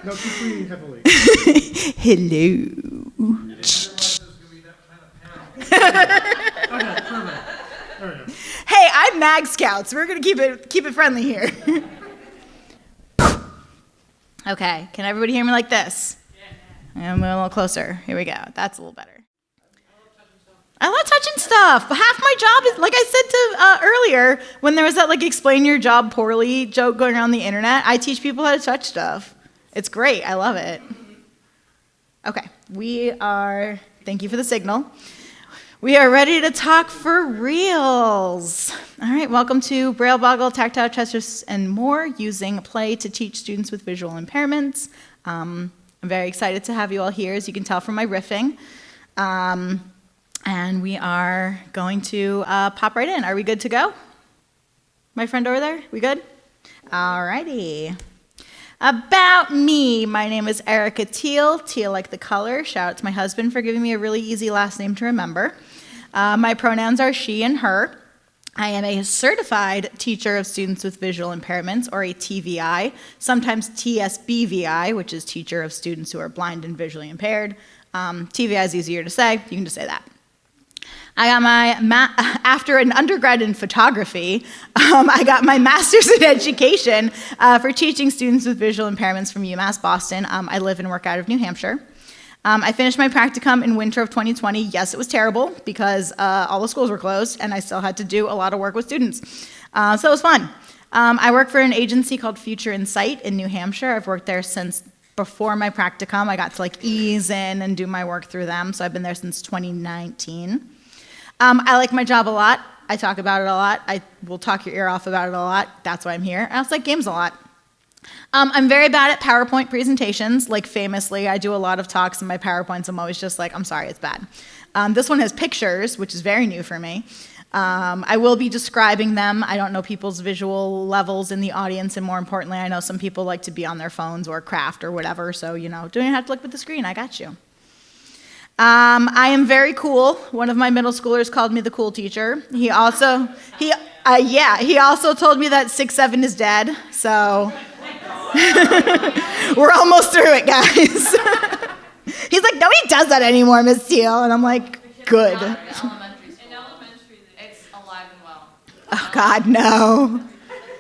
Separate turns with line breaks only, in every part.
No, keep breathing heavily.
Hello.
Okay, perfect. There we go.
Hey, I'm Mag Scouts. We're gonna keep it friendly here. Okay, can everybody hear me like this? Yeah. I'm a little closer. Here we go. That's a little better. I love touching stuff. Half my job is, like I said to earlier, when there was that like explain your job poorly joke going around the internet, I teach people how to touch stuff. It's great. I love it. Okay, thank you for the signal. We are ready to talk for reals. All right, welcome to Braille, Boggle, Tactile, Chess, and more, using play to teach students with visual impairments. I'm very excited to have you all here, as you can tell from my riffing. And we are going to pop right in. Are we good to go? My friend over there, we good? All righty. About me, my name is Erika Teal, teal like the color. Shout out to my husband for giving me a really easy last name to remember. My pronouns are she and her. I am a certified teacher of students with visual impairments, or a TVI, sometimes TSBVI, which is teacher of students who are blind and visually impaired. TVI is easier to say, you can just say that. I got after an undergrad in photography, I got my master's in education for teaching students with visual impairments from UMass Boston. I live and work out of New Hampshire. I finished my practicum in winter of 2020. Yes, it was terrible because all the schools were closed and I still had to do a lot of work with students. So it was fun. I work for an agency called Future Insight in New Hampshire. I've worked there since before my practicum. I got to ease in and do my work through them. So I've been there since 2019. I like my job a lot. I talk about it a lot. I will talk your ear off about it a lot. That's why I'm here. I also like games a lot. I'm very bad at PowerPoint presentations. Famously, I do a lot of talks, and my PowerPoints, I'm always just I'm sorry, it's bad. This one has pictures, which is very new for me. I will be describing them. I don't know people's visual levels in the audience, and more importantly, I know some people like to be on their phones or craft or whatever, so, don't even have to look at the screen. I got you. I am very cool. One of my middle schoolers called me the cool teacher. He also told me that 6'7" is dead, so we're almost through it, guys. He's like, nobody does that anymore, Miss Teal, and I'm like, good.
In elementary, it's alive and well.
Oh, God, no.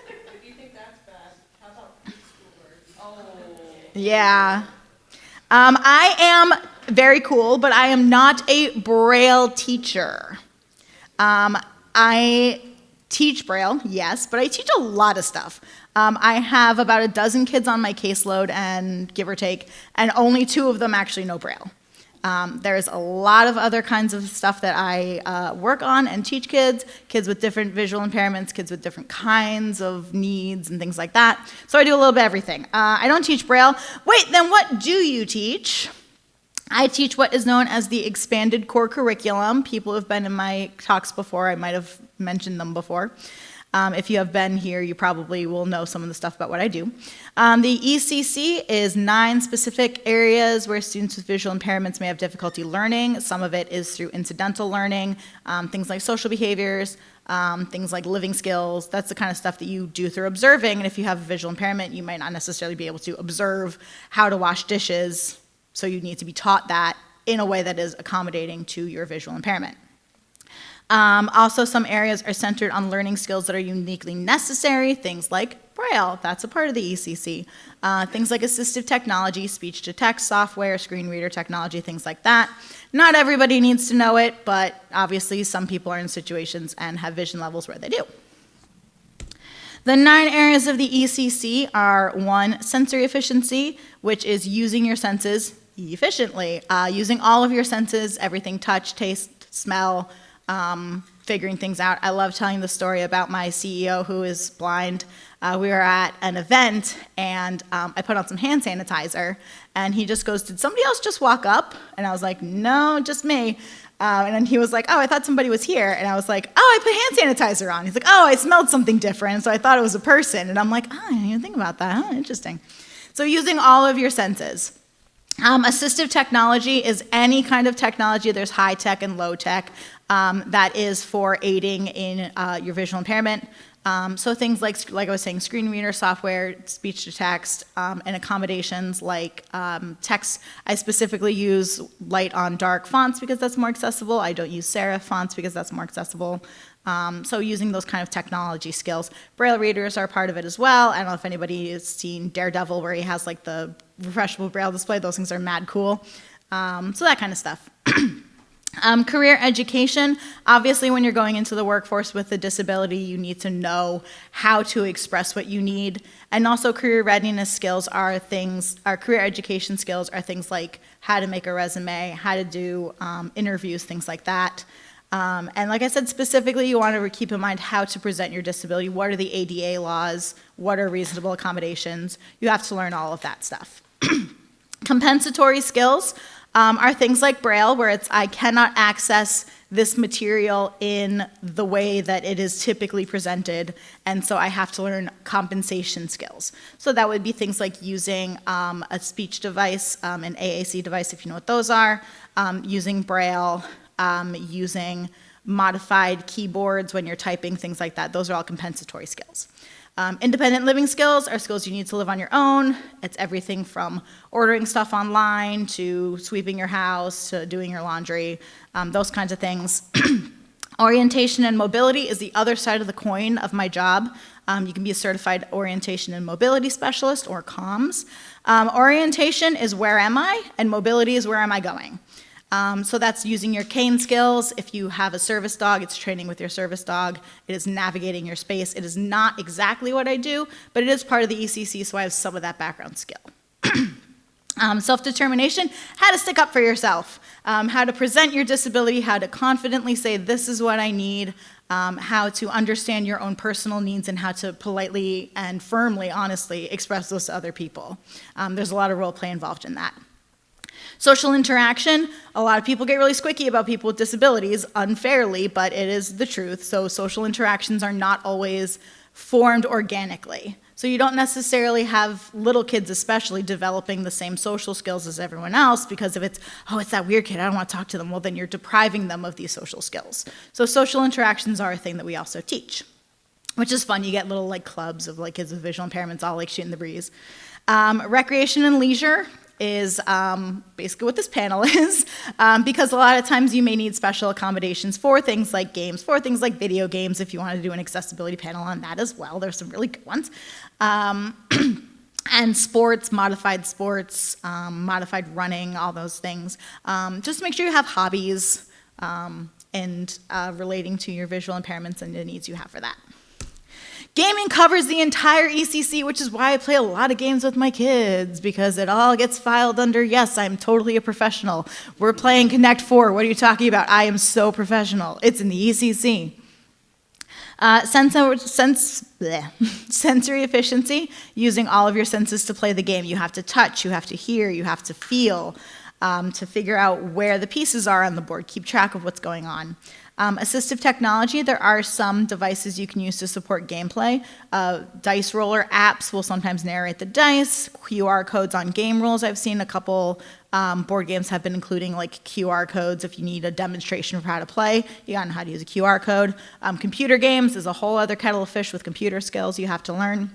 If you think that's bad, how about preschoolers? Oh.
Yeah. I am very cool, but I am not a Braille teacher. I teach Braille, yes, but I teach a lot of stuff. I have about a dozen kids on my caseload, and give or take, and only 2 of them actually know Braille. There's a lot of other kinds of stuff that I work on and teach kids with different visual impairments, kids with different kinds of needs and things like that. So I do a little bit of everything. I don't teach Braille. Wait, then what do you teach? I teach what is known as the expanded core curriculum. People who have been in my talks before, I might have mentioned them before. If you have been here, you probably will know some of the stuff about what I do. The ECC is 9 specific areas where students with visual impairments may have difficulty learning. Some of it is through incidental learning, things like social behaviors, things like living skills. That's the kind of stuff that you do through observing, and if you have a visual impairment, you might not necessarily be able to observe how to wash dishes, so you need to be taught that in a way that is accommodating to your visual impairment. Also, some areas are centered on learning skills that are uniquely necessary, things like Braille, that's a part of the ECC. Things like assistive technology, speech-to-text software, screen reader technology, things like that. Not everybody needs to know it, but obviously some people are in situations and have vision levels where they do. The 9 areas of the ECC are 1, sensory efficiency, which is using your senses efficiently. Using all of your senses, everything touch, taste, smell, figuring things out. I love telling the story about my CEO who is blind. We were at an event, and I put on some hand sanitizer, and he just goes, "Did somebody else just walk up?" And I was like, "No, just me." And then he was like, "Oh, I thought somebody was here." And I was like, "Oh, I put hand sanitizer on." He's like, "Oh, I smelled something different, so I thought it was a person." And I'm like, "Oh, I didn't even think about that. Oh, interesting." So using all of your senses. Assistive technology is any kind of technology. There's high tech and low tech that is for aiding in your visual impairment. So things like I was saying, screen reader software, speech to text, and accommodations like text. I specifically use light on dark fonts because that's more accessible. I don't use serif fonts because that's more accessible. So using those kind of technology skills. Braille readers are part of it as well. I don't know if anybody has seen Daredevil where he has like the refreshable Braille display. Those things are mad cool. So that kind of stuff. Career education, obviously when you're going into the workforce with a disability, you need to know how to express what you need. And also career readiness skills are career education skills are things like how to make a resume, how to do interviews, things like that. And like I said, specifically, you want to keep in mind how to present your disability. What are the ADA laws? What are reasonable accommodations? You have to learn all of that stuff. Compensatory skills are things like Braille, where I cannot access this material in the way that it is typically presented, and so I have to learn compensation skills. So that would be things like using a speech device, an AAC device, if you know what those are, using Braille, using modified keyboards when you're typing, things like that. Those are all compensatory skills. Independent living skills are skills you need to live on your own. It's everything from ordering stuff online to sweeping your house to doing your laundry, those kinds of things. Orientation and mobility is the other side of the coin of my job. You can be a certified orientation and mobility specialist, or COMS. Orientation is where am I, and mobility is where am I going. So that's using your cane skills. If you have a service dog, it's training with your service dog. It is navigating your space. It is not exactly what I do, but it is part of the ECC, so I have some of that background skill. Self-determination, how to stick up for yourself, how to present your disability, how to confidently say this is what I need, how to understand your own personal needs, and how to politely and firmly, honestly, express those to other people. There's a lot of role play involved in that. Social interaction, a lot of people get really squicky about people with disabilities, unfairly, but it is the truth. So social interactions are not always formed organically. So you don't necessarily have little kids especially developing the same social skills as everyone else, because if it's that weird kid, I don't want to talk to them, well then you're depriving them of these social skills. So social interactions are a thing that we also teach, which is fun. You get little like clubs of like kids with visual impairments all like shooting the breeze. Recreation and leisure is basically what this panel is, because a lot of times you may need special accommodations for things like games, for things like video games, if you want to do an accessibility panel on that as well. There's some really good ones. And sports, modified running, all those things. Just make sure you have hobbies and relating to your visual impairments and the needs you have for that. Gaming covers the entire ECC, which is why I play a lot of games with my kids, because it all gets filed under, yes, I'm totally a professional. We're playing Connect 4. What are you talking about? I am so professional. It's in the ECC. Sensory efficiency, using all of your senses to play the game. You have to touch, you have to hear, you have to feel, to figure out where the pieces are on the board, keep track of what's going on. Assistive technology, there are some devices you can use to support gameplay. Dice roller apps will sometimes narrate the dice. QR codes on game rules. I've seen a couple board games have been including like QR codes if you need a demonstration for how to play. You gotta know how to use a QR code. Computer games is a whole other kettle of fish with computer skills you have to learn.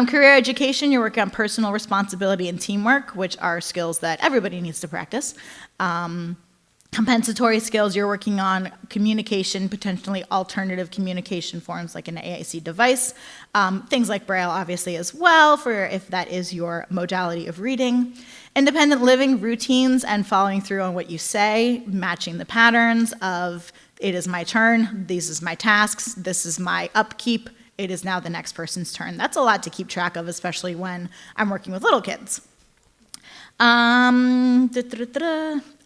Career education, you're working on personal responsibility and teamwork, which are skills that everybody needs to practice. Compensatory skills, you're working on communication, potentially alternative communication forms like an AAC device. Things like Braille, obviously, as well, for if that is your modality of reading. Independent living, routines, and following through on what you say, matching the patterns of it is my turn, these is my tasks, this is my upkeep, it is now the next person's turn. That's a lot to keep track of, especially when I'm working with little kids.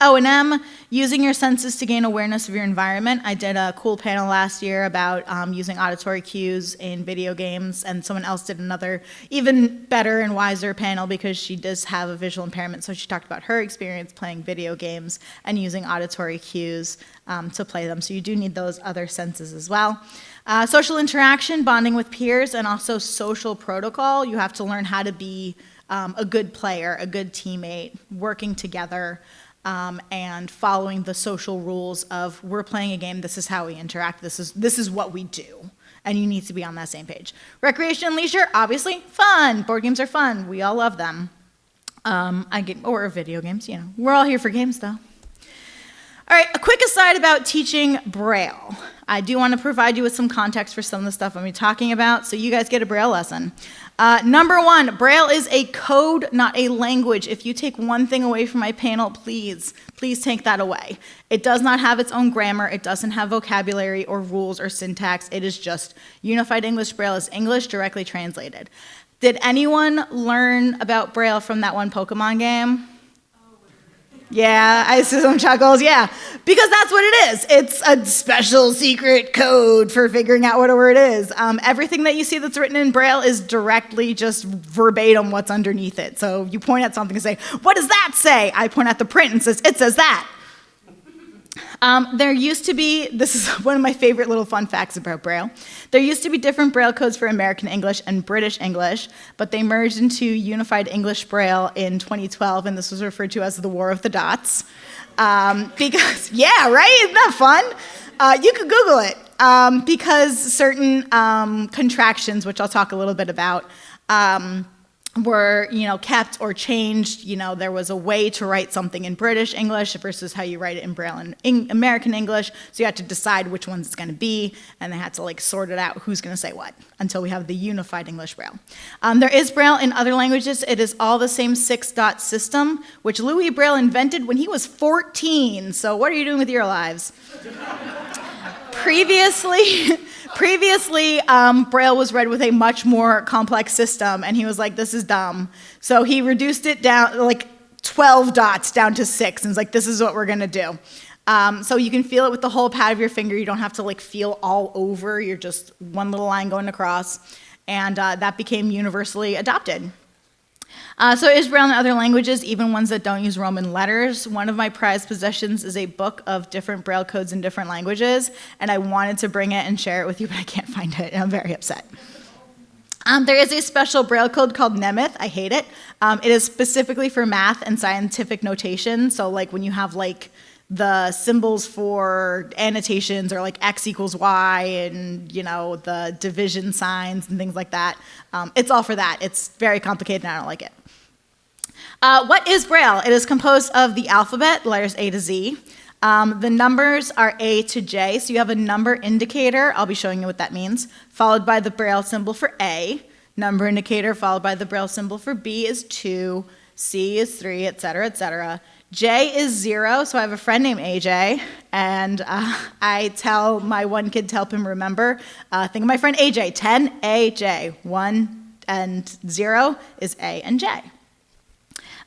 O&M, using your senses to gain awareness of your environment. I did a cool panel last year about using auditory cues in video games, and someone else did another even better and wiser panel because she does have a visual impairment, so she talked about her experience playing video games and using auditory cues to play them. So you do need those other senses as well. Social interaction, bonding with peers, and also social protocol. You have to learn how to be a good player, a good teammate, working together, and following the social rules of we're playing a game, this is how we interact, this is what we do. and you need to be on that same page. Recreation and leisure, obviously, fun. Board games are fun. We all love them. Or video games, We're all here for games, though. All right, a quick aside about teaching Braille. I do want to provide you with some context for some of the stuff I'm talking about, so you guys get a Braille lesson. Number one, Braille is a code, not a language. If you take one thing away from my panel, please take that away. It does not have its own grammar. It doesn't have vocabulary or rules or syntax. It is just Unified English Braille is English directly translated. Did anyone learn about Braille from that one Pokemon game? Yeah, I see some chuckles, yeah. Because that's what it is. It's a special secret code for figuring out what a word is. Everything that you see that's written in Braille is directly just verbatim what's underneath it. So you point at something and say, what does that say? I point at the print and says, it says that. There used to be, this is one of my favorite little fun facts about Braille, there used to be different Braille codes for American English and British English, but they merged into Unified English Braille in 2012, and this was referred to as the War of the Dots. Because, yeah, right? Isn't that fun? You could Google it. Because certain contractions, which I'll talk a little bit about, were, kept or changed. There was a way to write something in British English versus how you write it in Braille in American English. So you had to decide which ones it's going to be, and they had to sort it out who's going to say what until we have the Unified English Braille. There is Braille in other languages. It is all the same 6-dot system, which Louis Braille invented when he was 14. So what are you doing with your lives? Previously, Braille was read with a much more complex system, and he was like, this is dumb. So he reduced it down, 12 dots down to 6, and was like, this is what we're going to do. So you can feel it with the whole pad of your finger. You don't have to, feel all over. You're just one little line going across, and that became universally adopted. So is Braille in other languages, even ones that don't use Roman letters. One of my prized possessions is a book of different Braille codes in different languages, and I wanted to bring it and share it with you, but I can't find it, and I'm very upset. There is a special Braille code called Nemeth. I hate it. It is specifically for math and scientific notation, so when you have the symbols for annotations or X equals Y and, the division signs and things like that. It's all for that. It's very complicated and I don't like it. What is Braille? It is composed of the alphabet, letters A to Z. The numbers are A to J, so you have a number indicator. I'll be showing you what that means. Followed by the Braille symbol for A. Number indicator followed by the Braille symbol for B is 2. C is 3, etc., etc. J is 0, so I have a friend named AJ, and I tell my one kid to help him remember. Think of my friend AJ, 10, A, J. 1 and 0 is A and J.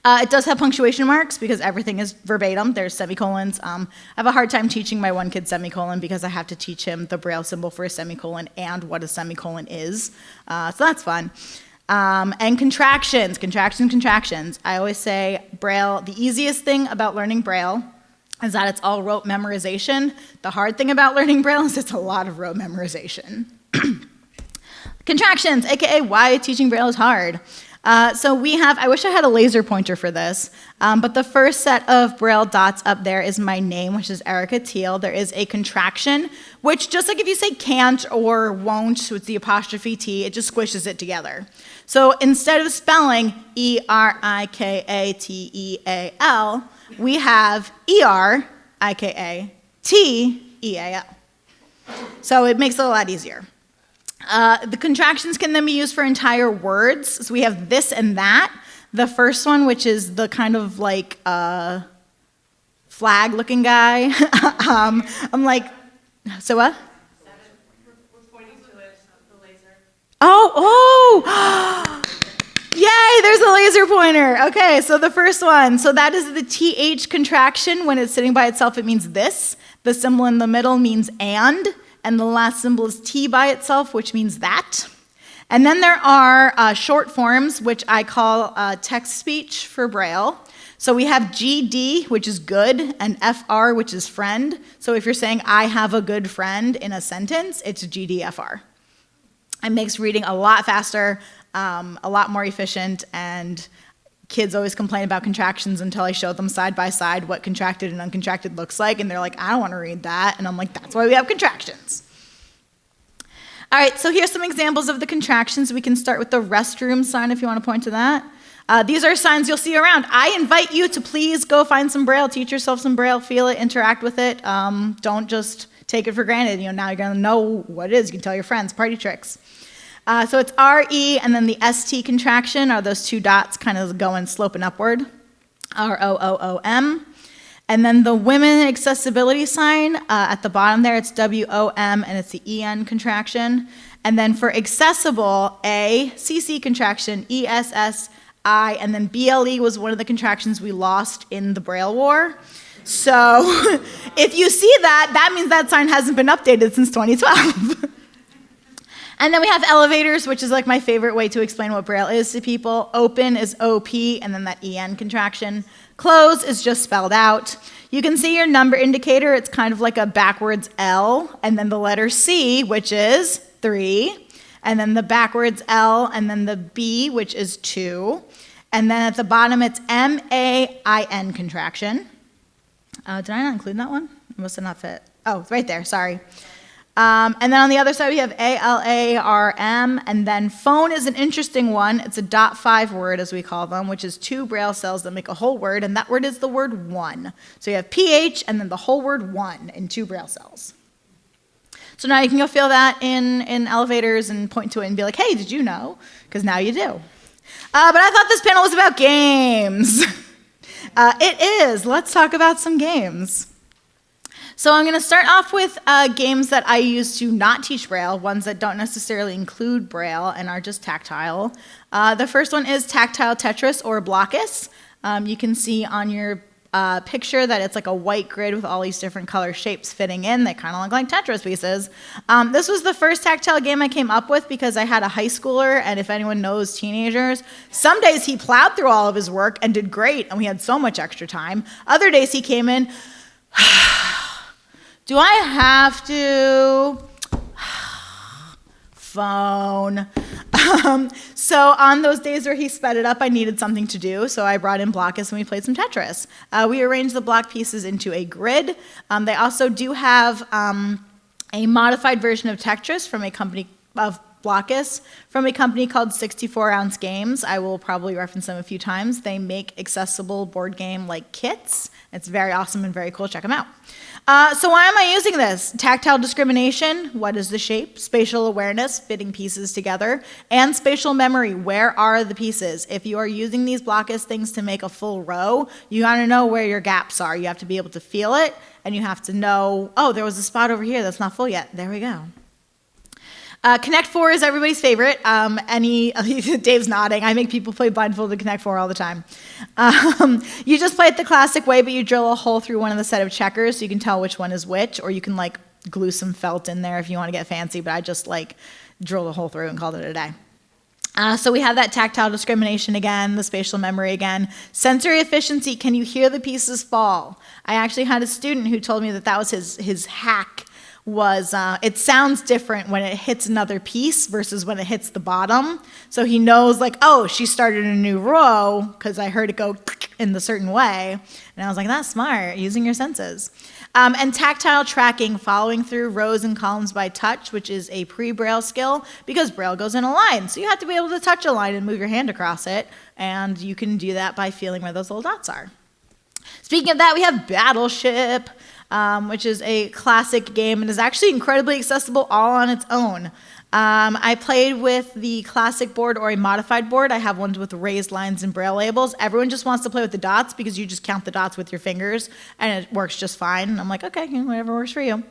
It does have punctuation marks because everything is verbatim. There's semicolons. I have a hard time teaching my one kid semicolon because I have to teach him the Braille symbol for a semicolon and what a semicolon is. So that's fun. And contractions. I always say Braille, the easiest thing about learning Braille is that it's all rote memorization. The hard thing about learning Braille is it's a lot of rote memorization. Contractions, aka why teaching Braille is hard. So we have, I wish I had a laser pointer for this, but the first set of Braille dots up there is my name, which is Erika Teal. There is a contraction, which just like if you say can't or won't with the apostrophe T, it just squishes it together. So instead of spelling E-R-I-K-A-T-E-A-L, we have E-R-I-K-A-T-E-A-L. So it makes it a lot easier. The contractions can then be used for entire words. So we have this and that. The first one, which is the kind of flag-looking guy. I'm like, so what?
We're pointing to it, the laser.
Oh! Yay, there's a laser pointer. Okay, so the first one. So that is the TH contraction. When it's sitting by itself, it means this. The symbol in the middle means and the last symbol is T by itself, which means that. And then there are short forms, which I call text speech for Braille. So we have GD, which is good, and FR, which is friend. So if you're saying, I have a good friend in a sentence, it's GDFR. It makes reading a lot faster, a lot more efficient, and kids always complain about contractions until I show them side by side what contracted and uncontracted looks like, and they're like, I don't want to read that. And I'm like, that's why we have contractions. All right, so here's some examples of the contractions. We can start with the restroom sign if you want to point to that. These are signs you'll see around. I invite you to please go find some Braille, teach yourself some Braille, feel it, interact with it. Don't just take it for granted. Now you're going to know what it is. You can tell your friends, party tricks. So it's R-E, and then the S-T contraction are those two dots kind of going sloping upward, R-O-O-O-M. And then the women accessibility sign, at the bottom there, it's W-O-M, and it's the E-N contraction. And then for accessible, A, C-C contraction, E-S-S-I, and then B-L-E was one of the contractions we lost in the Braille War. So if you see that, that means that sign hasn't been updated since 2012. And then we have elevators, which is like my favorite way to explain what Braille is to people. Open is O-P, and then that E-N contraction. Close is just spelled out. You can see your number indicator. It's kind of like a backwards L, and then the letter C, which is 3, and then the backwards L, and then the B, which is 2. And then at the bottom, it's M-A-I-N contraction. Did I not include that one? It must have not fit. Oh, it's right there, sorry. And then on the other side, we have A-L-A-R-M, and then phone is an interesting one. It's a .5 word, as we call them, which is 2 Braille cells that make a whole word, and that word is the word one. So you have PH and then the whole word one in 2 Braille cells. So now you can go feel that in elevators and point to it and be like, hey, did you know? Because now you do. But I thought this panel was about games. It is. Let's talk about some games. So I'm going to start off with games that I use to not teach Braille, ones that don't necessarily include Braille and are just tactile. The first one is Tactile Tetris or Blockus. You can see on your picture that it's like a white grid with all these different color shapes fitting in. They kind of look like Tetris pieces. This was the first tactile game I came up with because I had a high schooler, and if anyone knows teenagers, some days he plowed through all of his work and did great, and we had so much extra time. Other days he came in, do I have to? Phone. So on those days where he sped it up, I needed something to do, so I brought in Blockus and we played some Tetris. We arranged the block pieces into a grid. They also do have a modified version of Tetris from a company of Blockus from a company called 64-Ounce Games. I will probably reference them a few times. They make accessible board game like kits. It's very awesome and very cool. Check them out. So why am I using this? Tactile discrimination, what is the shape? Spatial awareness, fitting pieces together. And spatial memory, where are the pieces? If you are using these Blockus things to make a full row, you gotta know where your gaps are. You have to be able to feel it, and you have to know, oh, there was a spot over here that's not full yet. There we go. Connect 4 is everybody's favorite. Dave's nodding. I make people play blindfolded Connect 4 all the time. You just play it the classic way, but you drill a hole through one of the set of checkers so you can tell which one is which, or you can like glue some felt in there if you want to get fancy, but I just like drilled a hole through and called it a day. So we have that tactile discrimination again, the spatial memory again. Sensory efficiency, can you hear the pieces fall? I actually had a student who told me that that was his hack. It sounds different when it hits another piece versus when it hits the bottom. So he knows like, oh, she started a new row because I heard it go in the certain way. And I was like, that's smart, using your senses. And tactile tracking, following through rows and columns by touch, which is a pre-Braille skill because Braille goes in a line. So you have to be able to touch a line and move your hand across it. And you can do that by feeling where those little dots are. Speaking of that, we have Battleship. Which is a classic game and is actually incredibly accessible all on its own. I played with the classic board or a modified board. I have ones with raised lines and Braille labels. Everyone just wants to play with the dots because you just count the dots with your fingers and it works just fine. And I'm like, okay, whatever works for you.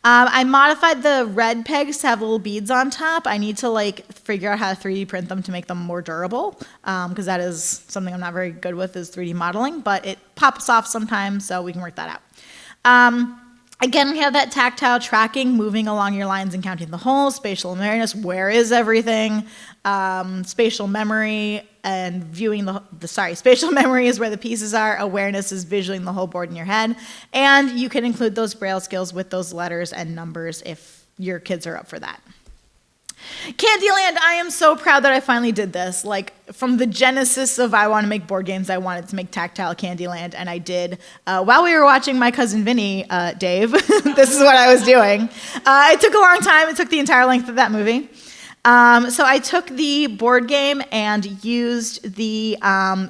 I modified the red pegs to have little beads on top. I need to like figure out how to 3D print them to make them more durable because that is something I'm not very good with is 3D modeling, but it pops off sometimes, so we can work that out. Again, we have that tactile tracking, moving along your lines and counting the holes, spatial awareness, where is everything, spatial memory, and viewing spatial memory is where the pieces are, awareness is visualing the whole board in your head, and you can include those Braille skills with those letters and numbers if your kids are up for that. Candyland, I am so proud that I finally did this. Like, from the genesis of I want to make board games, I wanted to make tactile Candyland, and I did. While we were watching My Cousin Vinny, Dave, this is what I was doing. It took a long time. It took the entire length of that movie. So I took the board game and used the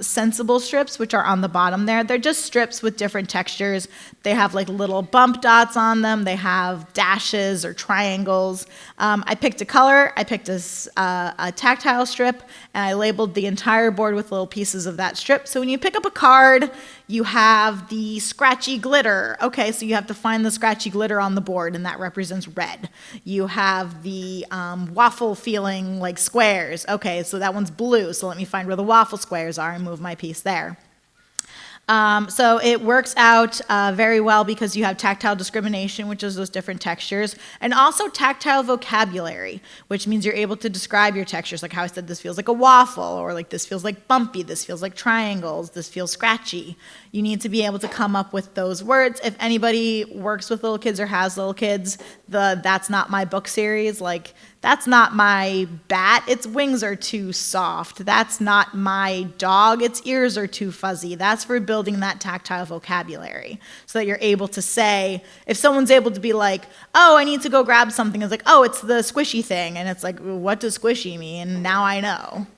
sensible strips, which are on the bottom there. They're just strips with different textures. They have like little bump dots on them. They have dashes or triangles. I picked a color. I picked a tactile strip, and I labeled the entire board with little pieces of that strip. So when you pick up a card, you have the scratchy glitter. Okay, so you have to find the scratchy glitter on the board, and that represents red. You have the waffle feeling like squares. Okay, so that one's blue, so let me find where the waffle squares are and move my piece there. So it works out very well because you have tactile discrimination, which is those different textures, and also tactile vocabulary, which means you're able to describe your textures, like how I said this feels like a waffle, or like this feels like bumpy, this feels like triangles, this feels scratchy. You need to be able to come up with those words. If anybody works with little kids or has little kids, the That's Not My Book series, like, that's not my bat, its wings are too soft. That's not my dog, its ears are too fuzzy. That's for building that tactile vocabulary so that you're able to say, if someone's able to be like, oh, I need to go grab something, it's like, oh, it's the squishy thing. And it's like, what does squishy mean? Now I know.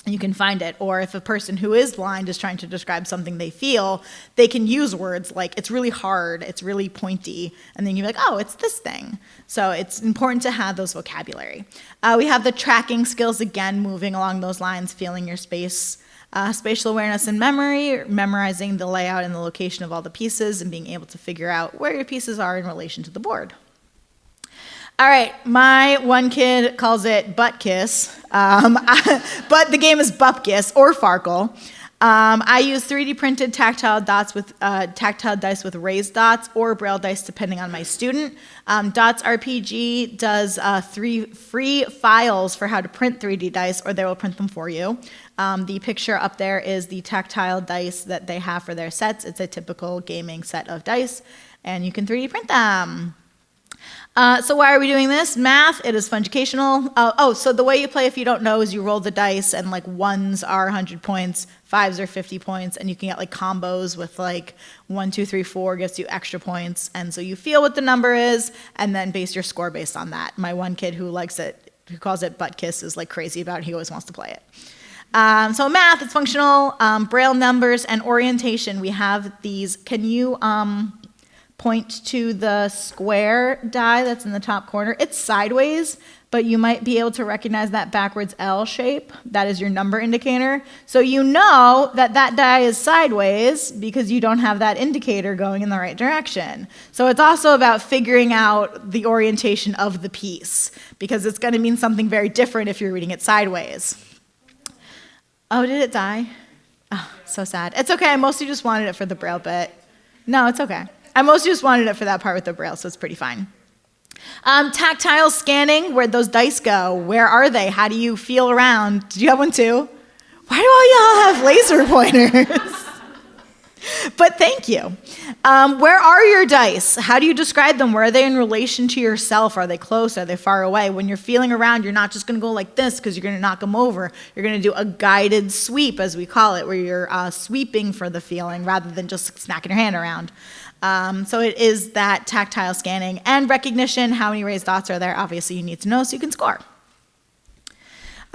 You can find it. Or if a person who is blind is trying to describe something they feel, they can use words like, it's really hard, it's really pointy, and then you're like, oh, it's this thing. So it's important to have those vocabulary. We have the tracking skills, again, moving along those lines, feeling your space, spatial awareness and memory, memorizing the layout and the location of all the pieces, and being able to figure out where your pieces are in relation to the board. All right, my one kid calls it butt kiss, but the game is Bupkis or Farkle. I use 3D printed tactile dice with raised dots or braille dice, depending on my student. Dots RPG does 3 free files for how to print 3D dice, or they will print them for you. The picture up there is the tactile dice that they have for their sets. It's a typical gaming set of dice, and you can 3D print them. So why are we doing this? Math, it is fungicational. So the way you play, if you don't know, is you roll the dice, and like 1s are 100 points, 5s are 50 points, and you can get like combos with like 1, 2, 3, 4 gets you extra points. And so you feel what the number is, and then base your score based on that. My one kid who likes it, who calls it butt kiss, is like crazy about it. He always wants to play it. So math, it's functional. Braille numbers and orientation, we have these. Can you point to the square die that's in the top corner? It's sideways, but you might be able to recognize that backwards L shape. That is your number indicator. So you know that that die is sideways because you don't have that indicator going in the right direction. So it's also about figuring out the orientation of the piece, because it's going to mean something very different if you're reading it sideways. Oh, did it die? Oh, so sad. It's okay. I mostly just wanted it for the Braille bit. No, it's okay. I mostly just wanted it for that part with the Braille, so it's pretty fine. Tactile scanning, where'd those dice go? Where are they? How do you feel around? Did you have one too? Why do all y'all have laser pointers? But thank you. Where are your dice? How do you describe them? Where are they in relation to yourself? Are they close? Are they far away? When you're feeling around, you're not just going to go like this because you're going to knock them over. You're going to do a guided sweep, as we call it, where you're sweeping for the feeling rather than just smacking your hand around. So it is that tactile scanning and recognition. How many raised dots are there? Obviously, you need to know so you can score.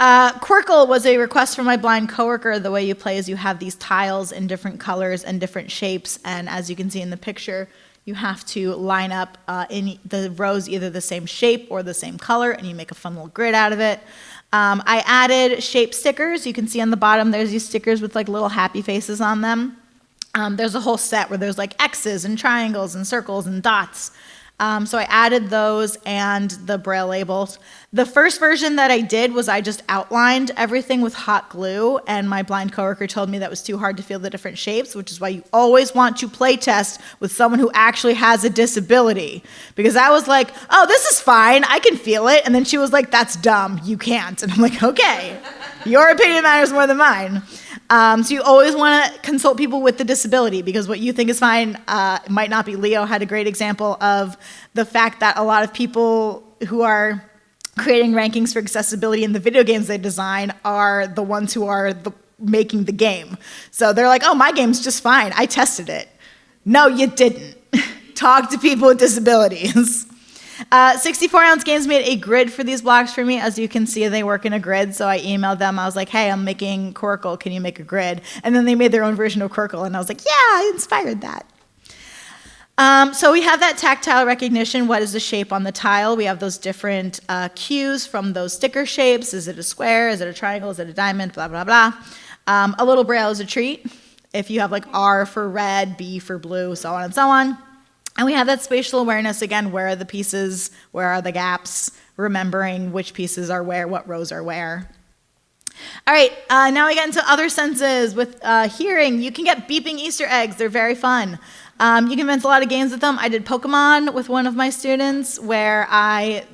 Quirkle was a request from my blind coworker. The way you play is you have these tiles in different colors and different shapes, and as you can see in the picture, you have to line up in the rows either the same shape or the same color, and you make a fun little grid out of it. I added shape stickers. You can see on the bottom there's these stickers with like little happy faces on them. There's a whole set where there's like X's and triangles and circles and dots. So I added those and the Braille labels. The first version that I did was I just outlined everything with hot glue, and my blind coworker told me that was too hard to feel the different shapes, which is why you always want to play test with someone who actually has a disability. Because I was like, oh, this is fine, I can feel it. And then she was like, that's dumb, you can't. And I'm like, okay, your opinion matters more than mine. So you always want to consult people with the disability, because what you think is fine might not be. Leo had a great example of the fact that a lot of people who are creating rankings for accessibility in the video games they design are the ones who are making the game. So they're like, oh, my game's just fine. I tested it. No, you didn't. Talk to people with disabilities. 64-ounce games made a grid for these blocks for me. As you can see, they work in a grid. So I emailed them. I was like, hey, I'm making Quirkle. Can you make a grid? And then they made their own version of Quirkle. And I was like, yeah, I inspired that. So we have that tactile recognition. What is the shape on the tile? We have those different cues from those sticker shapes. Is it a square? Is it a triangle? Is it a diamond? Blah, blah, blah. A little braille is a treat. If you have like R for red, B for blue, so on and so on. And we have that spatial awareness, again, where are the pieces, where are the gaps, remembering which pieces are where, what rows are where. All right, now we get into other senses. With hearing, you can get beeping Easter eggs. They're very fun. You can invent a lot of games with them. I did Pokemon with one of my students where I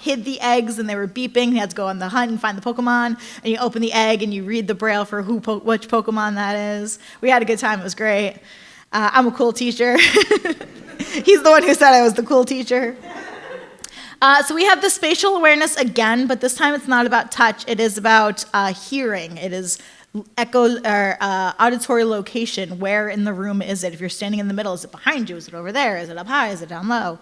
hid the eggs and they were beeping. He had to go on the hunt and find the Pokemon. And you open the egg and you read the braille for which Pokemon that is. We had a good time. It was great. I'm a cool teacher. He's the one who said I was the cool teacher. So we have the spatial awareness again, but this time it's not about touch. It is about hearing. It is auditory location. Where in the room is it? If you're standing in the middle, is it behind you? Is it over there? Is it up high? Is it down low?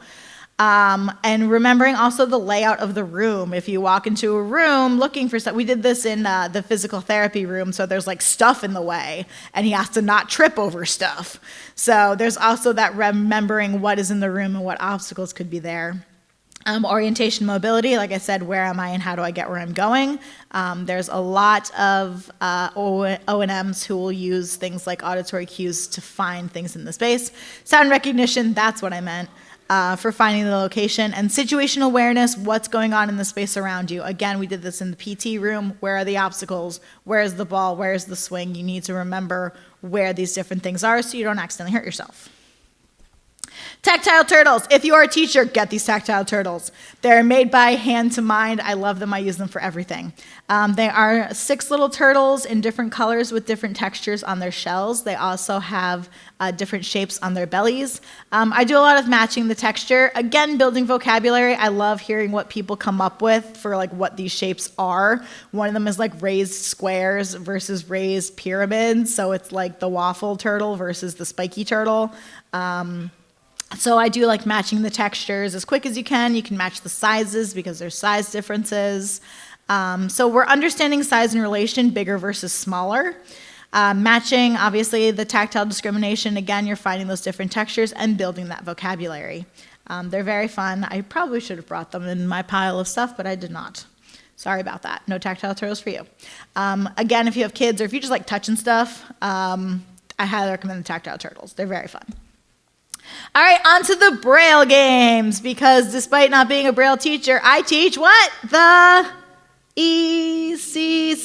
And remembering also the layout of the room. If you walk into a room looking for stuff, we did this in the physical therapy room, so there's like stuff in the way, and he has to not trip over stuff. So there's also that remembering what is in the room and what obstacles could be there. Orientation mobility, like I said, where am I and how do I get where I'm going? There's a lot of O&Ms who will use things like auditory cues to find things in the space. Sound recognition, that's what I meant. For finding the location, and situational awareness, what's going on in the space around you. Again, we did this in the PT room. Where are the obstacles? Where's the ball? Where's the swing? You need to remember where these different things are so you don't accidentally hurt yourself. Tactile turtles. If you are a teacher, get these tactile turtles. They're made by hand to mind. I love them. I use them for everything. They are 6 little turtles in different colors with different textures on their shells. They also have different shapes on their bellies. I do a lot of matching the texture. Again, building vocabulary. I love hearing what people come up with for like what these shapes are. One of them is like raised squares versus raised pyramids. So it's like the waffle turtle versus the spiky turtle. So I do like matching the textures as quick as you can. You can match the sizes because there's size differences. So we're understanding size and relation, bigger versus smaller. Matching, obviously, the tactile discrimination. Again, you're finding those different textures and building that vocabulary. They're very fun. I probably should have brought them in my pile of stuff, but I did not. Sorry about that. No tactile turtles for you. Again, if you have kids or if you just like touching stuff, I highly recommend the tactile turtles. They're very fun. All right, on to the Braille games, because despite not being a Braille teacher, I teach what? The ECC,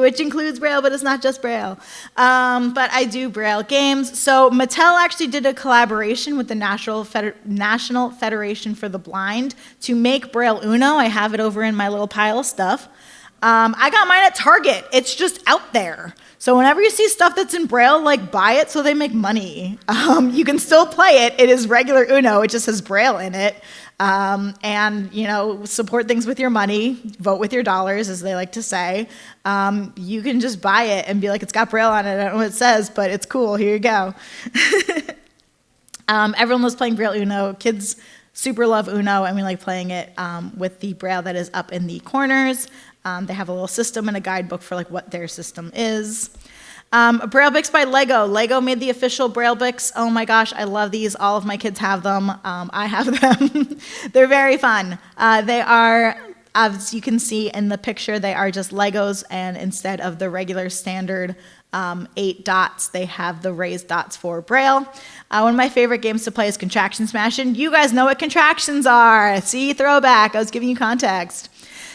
which includes Braille, but it's not just Braille. But I do Braille games. So Mattel actually did a collaboration with the National Federation for the Blind to make Braille Uno. I have it over in my little pile of stuff. I got mine at Target. It's just out there. So whenever you see stuff that's in Braille, like buy it so they make money. You can still play it. It is regular Uno. It just has Braille in it. And, you know, support things with your money. Vote with your dollars, as they like to say. You can just buy it and be like, it's got Braille on it. I don't know what it says, but it's cool. Here you go. Everyone loves playing Braille Uno. Kids super love Uno, and we like playing it with the Braille that is up in the corners. They have a little system and a guidebook for like what their system is. Braille Books by Lego. Lego made the official Braille Books. Oh my gosh, I love these. All of my kids have them. I have them. They're very fun. They are, as you can see in the picture, they are just Legos, and instead of the regular standard 8 dots, they have the raised dots for Braille. One of my favorite games to play is Contraction Smashing. You guys know what contractions are. See, throwback. I was giving you context.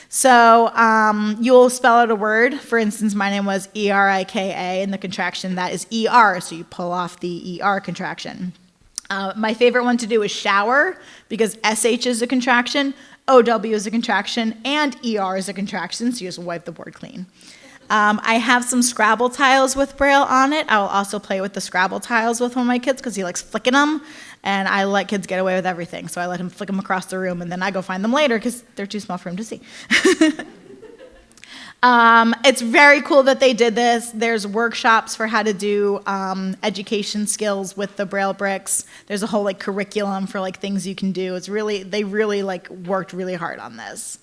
So you'll spell out a word. For instance, my name was Erika, and the contraction, that is ER, so you pull off the ER contraction. My favorite one to do is shower, because SH is a contraction, OW is a contraction, and ER is a contraction, so you just wipe the board clean. I have some Scrabble tiles with Braille on it. I will also play with the Scrabble tiles with one of my kids because he likes flicking them, and I let kids get away with everything. So I let him flick them across the room, and then I go find them later because they're too small for him to see. It's very cool that they did this. There's workshops for how to do education skills with the Braille bricks. There's a whole like curriculum for like things you can do. They really like worked really hard on this.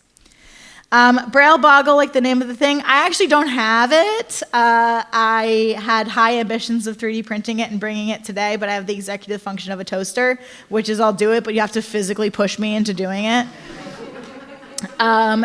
Braille Boggle, like the name of the thing, I actually don't have it. I had high ambitions of 3D printing it and bringing it today, but I have the executive function of a toaster, which is I'll do it, but you have to physically push me into doing it.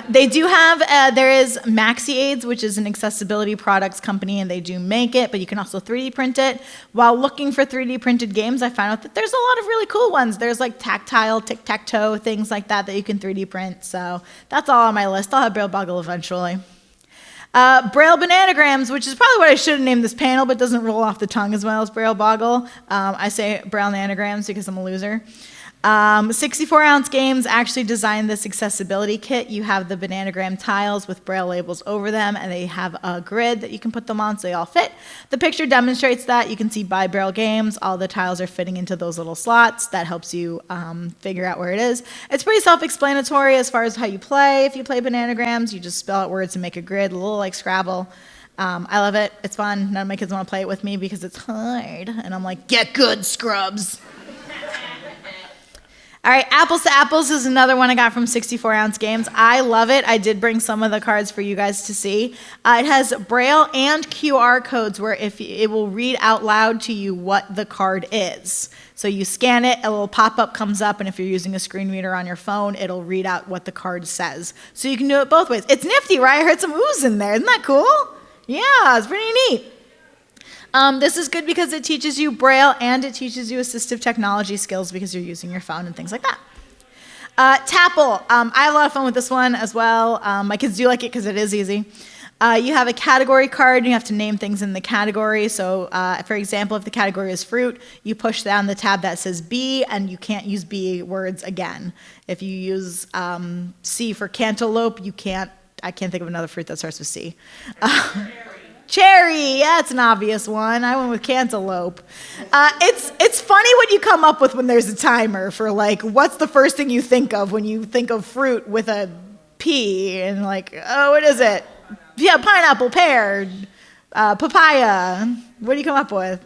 They do have, there is MaxiAids, which is an accessibility products company, and they do make it, but you can also 3D print it. While looking for 3D printed games, I found out that there's a lot of really cool ones. There's like tactile, tic-tac-toe, things like that you can 3D print. So that's all on my list. I'll have Braille Boggle eventually. Braille Bananagrams, which is probably what I should have named this panel, but doesn't roll off the tongue as well as Braille Boggle. I say Braille Nanograms because I'm a loser. 64-ounce Games actually designed this accessibility kit. You have the bananagram tiles with Braille labels over them, and they have a grid that you can put them on so they all fit. The picture demonstrates that. You can see by Braille Games, all the tiles are fitting into those little slots. That helps you figure out where it is. It's pretty self-explanatory as far as how you play. If you play bananagrams, you just spell out words and make a grid, a little like Scrabble. I love it. It's fun. None of my kids want to play it with me because it's hard. And I'm like, get good, scrubs. All right, Apples to Apples is another one I got from 64-ounce Games. I love it. I did bring some of the cards for you guys to see. It has Braille and QR codes where it will read out loud to you what the card is. So you scan it, a little pop-up comes up, and if you're using a screen reader on your phone, it'll read out what the card says. So you can do it both ways. It's nifty, right? I heard some oohs in there. Isn't that cool? Yeah, it's pretty neat. This is good because it teaches you Braille and it teaches you assistive technology skills because you're using your phone and things like that. Tapple. I have a lot of fun with this one as well. My kids do like it because it is easy. You have a category card and you have to name things in the category. So, for example, if the category is fruit, you push down the tab that says B and you can't use B words again. If you use C for cantaloupe, I can't think of another fruit that starts with C. Cherry, yeah, it's an obvious one. I went with cantaloupe. It's funny what you come up with when there's a timer for like, what's the first thing you think of when you think of fruit with a P? And like, oh, what is it? Yeah, pineapple, pear, papaya. What do you come up with?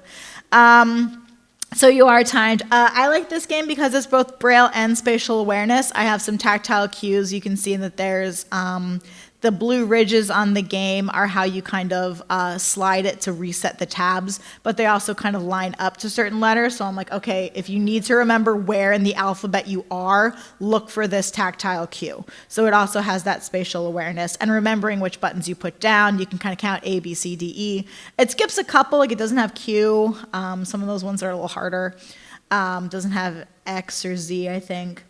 So you are timed. I like this game because it's both Braille and spatial awareness. I have some tactile cues. You can see that there's the blue ridges on the game are how you kind of slide it to reset the tabs, but they also kind of line up to certain letters. So I'm like, okay, if you need to remember where in the alphabet you are, look for this tactile cue. So it also has that spatial awareness and remembering which buttons you put down. You can kind of count A, B, C, D, E. It skips a couple, like it doesn't have Q. Some of those ones are a little harder. Doesn't have X or Z, I think.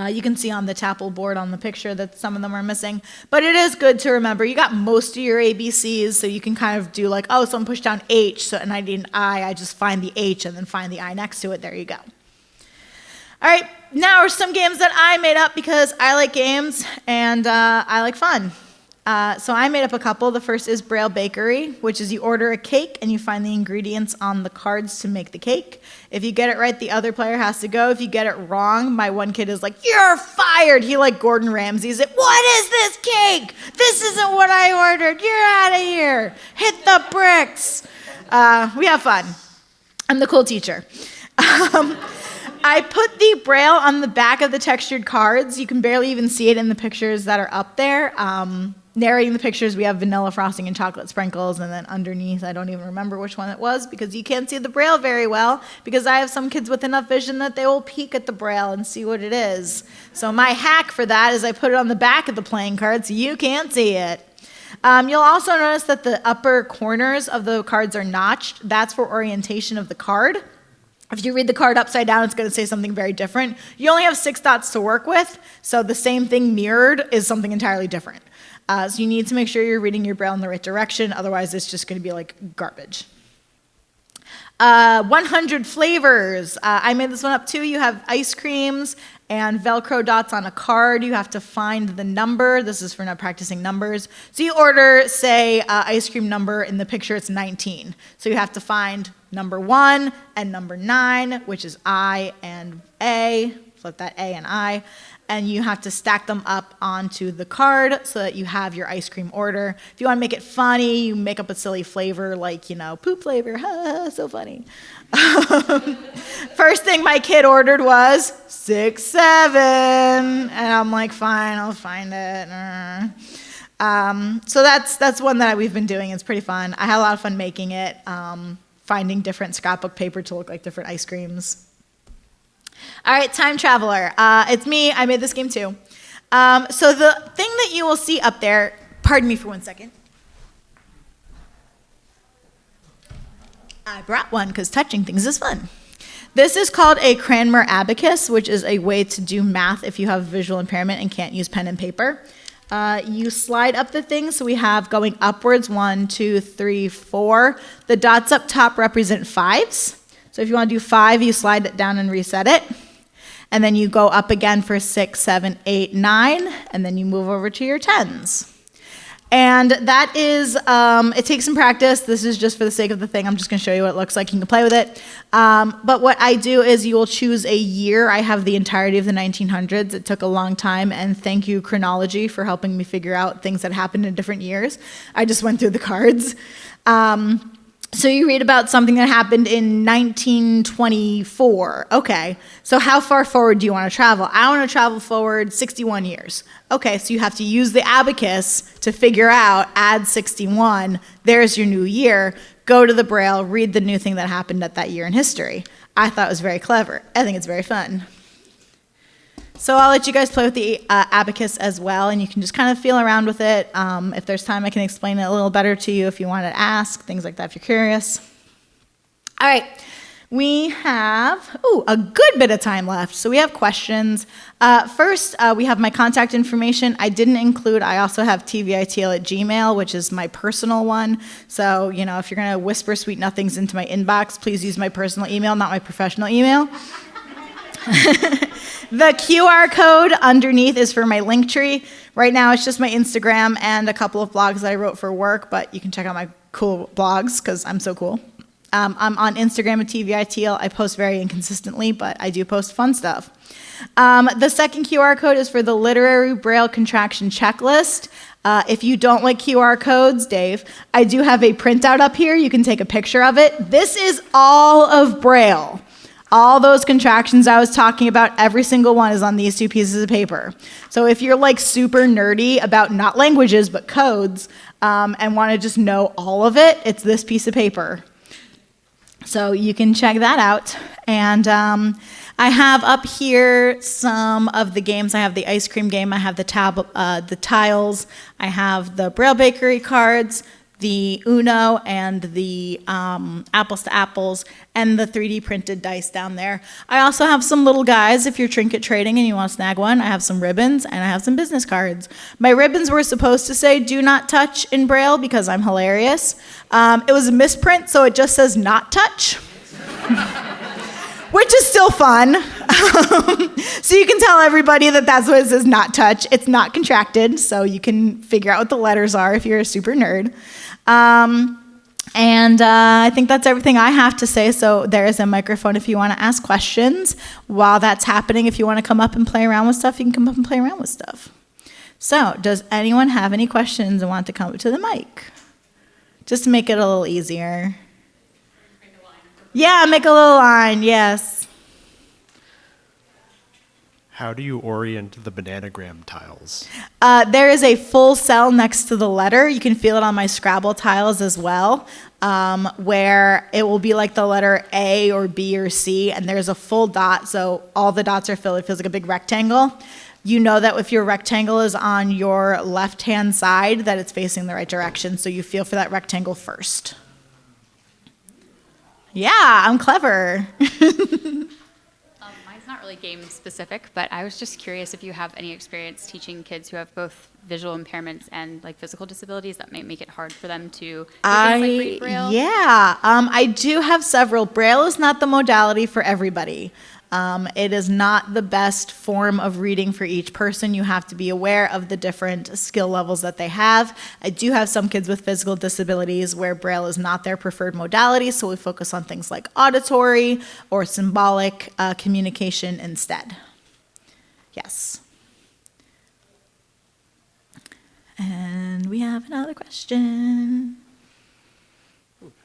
You can see on the Tapple board on the picture that some of them are missing. But it is good to remember. You got most of your ABCs, so you can kind of do like, oh, someone pushed down H, and I need an I. I just find the H and then find the I next to it. There you go. All right, now are some games that I made up because I like games and I like fun. So I made up a couple. The first is Braille Bakery, which is you order a cake and you find the ingredients on the cards to make the cake. If you get it right, the other player has to go. If you get it wrong, my one kid is like, you're fired. He like Gordon Ramsays it. What is this cake? This isn't what I ordered. You're out of here. Hit the bricks. We have fun. I'm the cool teacher. I put the Braille on the back of the textured cards. You can barely even see it in the pictures that are up there. Narrating the pictures, we have vanilla frosting and chocolate sprinkles, and then underneath, I don't even remember which one it was because you can't see the Braille very well because I have some kids with enough vision that they will peek at the Braille and see what it is. So my hack for that is I put it on the back of the playing card so you can't see it. You'll also notice that the upper corners of the cards are notched. That's for orientation of the card. If you read the card upside down, it's going to say something very different. You only have 6 dots to work with, so the same thing mirrored is something entirely different. So you need to make sure you're reading your Braille in the right direction, otherwise it's just going to be like garbage. 100 flavors. I made this one up too. You have ice creams and Velcro dots on a card. You have to find the number. This is for not practicing numbers. So you order, say, ice cream number. In the picture, it's 19. So you have to find number 1 and number 9, which is I and A. Flip that A and I. And you have to stack them up onto the card so that you have your ice cream order. If you want to make it funny, you make up a silly flavor like, poop flavor. Ha, so funny. First thing my kid ordered was 6, 7. And I'm like, fine, I'll find it. So that's one that we've been doing. It's pretty fun. I had a lot of fun making it, finding different scrapbook paper to look like different ice creams. All right, Time Traveler. It's me. I made this game too. So the thing that you will see up there, pardon me for 1 second. I brought one because touching things is fun. This is called a Cranmer abacus, which is a way to do math if you have visual impairment and can't use pen and paper. You slide up the thing, so we have going upwards 1, 2, 3, 4. The dots up top represent 5s. So if you want to do 5, you slide it down and reset it. And then you go up again for 6, 7, 8, 9, and then you move over to your 10s. And that is, it takes some practice. This is just for the sake of the thing. I'm just going to show you what it looks like. You can play with it. But what I do is you will choose a year. I have the entirety of the 1900s. It took a long time, and thank you, chronology, for helping me figure out things that happened in different years. I just went through the cards. So you read about something that happened in 1924. Okay, so how far forward do you want to travel? I want to travel forward 61 years. Okay, so you have to use the abacus to figure out, add 61, there's your new year, go to the braille, read the new thing that happened at that year in history. I thought it was very clever. I think it's very fun. So I'll let you guys play with the abacus as well, and you can just kind of feel around with it. If there's time, I can explain it a little better to you if you want to ask, things like that if you're curious. All right, we have a good bit of time left, so we have questions. First, we have my contact information. I didn't include, I also have tvitl@gmail, which is my personal one. So, if you're going to whisper sweet nothings into my inbox, please use my personal email, not my professional email. The QR code underneath is for my link tree. Right now it's just my Instagram and a couple of blogs that I wrote for work, but you can check out my cool blogs because I'm so cool. I'm on Instagram at tvitl. I post very inconsistently, but I do post fun stuff. The second QR code is for the literary braille contraction checklist. If you don't like QR codes, Dave, I do have a printout up here. You can take a picture of it. This is all of braille. All those contractions I was talking about, every single one is on these 2 pieces of paper. So if you're like super nerdy about not languages but codes and want to just know all of it, it's this piece of paper. So you can check that out. And I have up here some of the games. I have the ice cream game. I have the tiles. I have the Braille Bakery cards, the Uno and the apples to apples, and the 3D printed dice down there. I also have some little guys if you're trinket trading and you want to snag one. I have some ribbons and I have some business cards. My ribbons were supposed to say do not touch in Braille because I'm hilarious. It was a misprint, so it just says not touch. Which is still fun. So you can tell everybody that that's what it says, not touch. It's not contracted, so you can figure out what the letters are if you're a super nerd. I think that's everything I have to say, so there is a microphone if you want to ask questions. While that's happening, if you want to come up and play around with stuff, you can come up and play around with stuff. So, does anyone have any questions and want to come up to the mic? Just to make it a little easier. Yeah, make a little line, yes.
How do you orient the bananagram tiles?
There is a full cell next to the letter. You can feel it on my Scrabble tiles as well, where it will be like the letter A or B or C, and there's a full dot, so all the dots are filled. It feels like a big rectangle. You know that if your rectangle is on your left-hand side, that it's facing the right direction, so you feel for that rectangle first. Yeah, I'm clever.
My not really game specific, but I was just curious if you have any experience teaching kids who have both visual impairments and like physical disabilities that might make it hard for them to do things like read Braille.
I do have several. Braille is not the modality for everybody. It is not the best form of reading for each person. You have to be aware of the different skill levels that they have. I do have some kids with physical disabilities where Braille is not their preferred modality, so we focus on things like auditory or symbolic communication instead. Yes. And we have another question.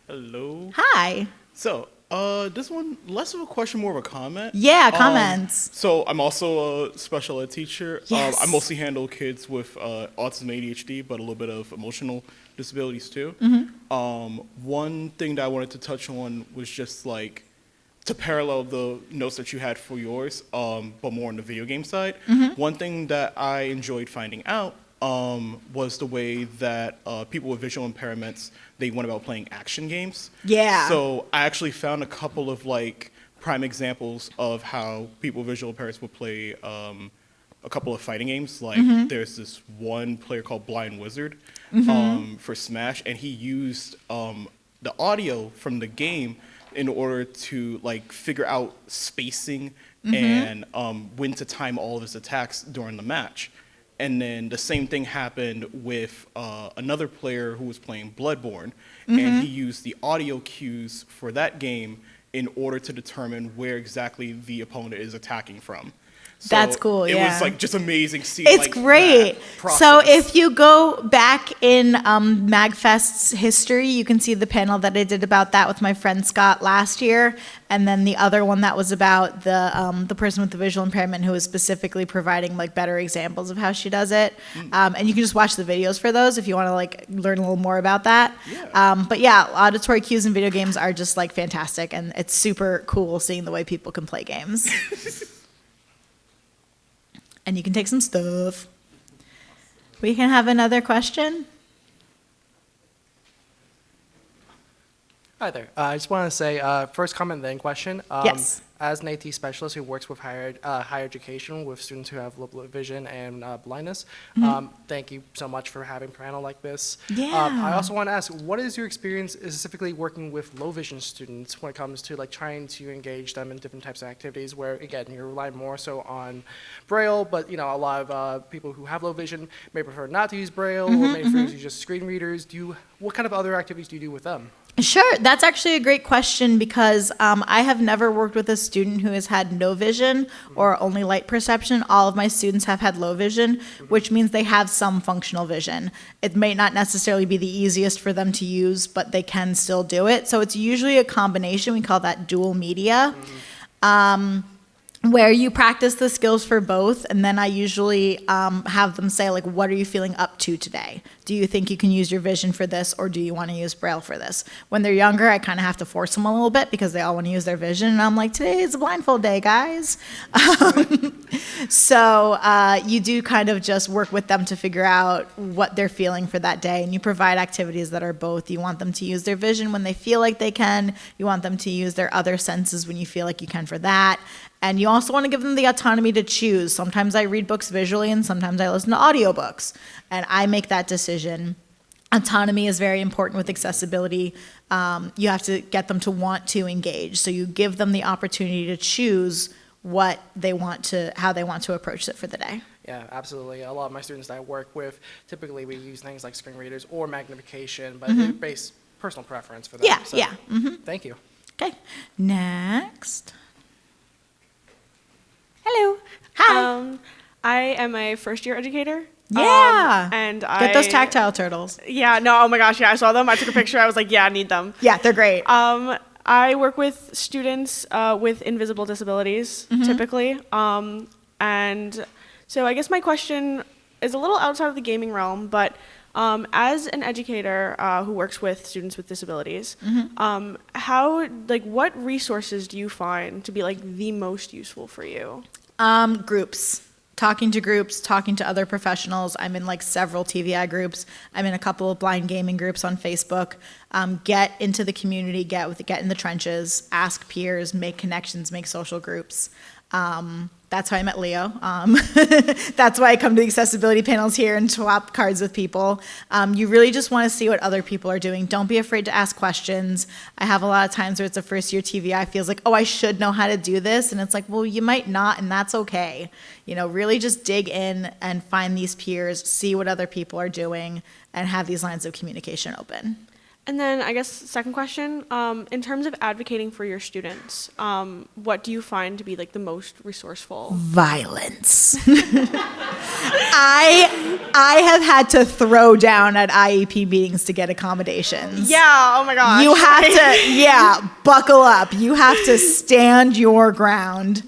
Hello.
Hi.
So, this one, less of a question, more of a comment.
Yeah, comments.
So, I'm also a special ed teacher.
Yes.
I mostly handle kids with autism, ADHD, but a little bit of emotional disabilities too. One thing that I wanted to touch on was just like to parallel the notes that you had for yours, but more on the video game side. One thing that I enjoyed finding out was the way that people with visual impairments, they went about playing action games.
Yeah.
So I actually found a couple of like prime examples of how people with visual impairments would play a couple of fighting games. Like there's this one player called Blind Wizard for Smash, and he used the audio from the game in order to like figure out spacing and when to time all of his attacks during the match. And then the same thing happened with another player who was playing Bloodborne, and he used the audio cues for that game in order to determine where exactly the opponent is attacking from. So
That's cool,
It
yeah.
was like just amazing seeing
It's
like,
great.
that process.
So if you go back in MAGFest's history, you can see the panel that I did about that with my friend Scott last year, and then the other one that was about the person with the visual impairment who was specifically providing like better examples of how she does it. And you can just watch the videos for those if you want to like learn a little more about that.
Yeah.
But yeah, auditory cues in video games are just like fantastic, and it's super cool seeing the way people can play games. And you can take some stuff. We can have another question.
Hi there. I just want to say, first comment, then question.
Yes.
As an AT specialist who works with higher education with students who have low vision and blindness, thank you so much for having a panel like this.
Yeah.
I also want to ask, what is your experience specifically working with low vision students when it comes to like trying to engage them in different types of activities where, again, you rely more so on Braille, but you know, a lot of people who have low vision may prefer not to use Braille or may prefer to use just screen readers. What kind of other activities do you do with them?
Sure, that's actually a great question because I have never worked with a student who has had no vision or only light perception. All of my students have had low vision, which means they have some functional vision. It may not necessarily be the easiest for them to use, but they can still do it. So it's usually a combination. We call that dual media. Where you practice the skills for both, and then I usually have them say, like, what are you feeling up to today? Do you think you can use your vision for this, or do you want to use Braille for this? When they're younger, I kind of have to force them a little bit because they all want to use their vision, and I'm like, today is a blindfold day, guys. So you do kind of just work with them to figure out what they're feeling for that day, and you provide activities that are both. You want them to use their vision when they feel like they can. You want them to use their other senses when you feel like you can for that. And you also want to give them the autonomy to choose. Sometimes I read books visually and sometimes I listen to audiobooks. And I make that decision. Autonomy is very important with accessibility. You have to get them to want to engage. So you give them the opportunity to choose what they want to, how they want to approach it for the day.
Yeah, absolutely. A lot of my students that I work with, typically we use things like screen readers or magnification, but it's based personal preference for them.
Yeah,
So,
yeah.
Thank you.
Okay, next. Hello. Hi.
I am a first-year educator.
Yeah.
And
Get those tactile turtles.
Yeah, no, oh my gosh, yeah, I saw them. I took a picture. I was like, yeah, I need them.
Yeah, they're great.
I work with students with invisible disabilities, typically. And so I guess my question is a little outside of the gaming realm, but as an educator who works with students with disabilities, what resources do you find to be like the most useful for you?
Groups. Talking to groups, talking to other professionals. I'm in like several TVI groups. I'm in a couple of blind gaming groups on Facebook. Get into the community, get in the trenches, ask peers, make connections, make social groups. That's how I met Leo. That's why I come to the accessibility panels here and swap cards with people. You really just want to see what other people are doing. Don't be afraid to ask questions. I have a lot of times where it's a first-year TVI feels like, oh, I should know how to do this. And it's like, well, you might not, and that's okay. You know, really just dig in and find these peers, see what other people are doing, and have these lines of communication open.
And then I guess second question, in terms of advocating for your students, what do you find to be like the most resourceful?
Violence. I have had to throw down at IEP meetings to get accommodations.
Yeah, oh my gosh.
You have to, buckle up. You have to stand your ground.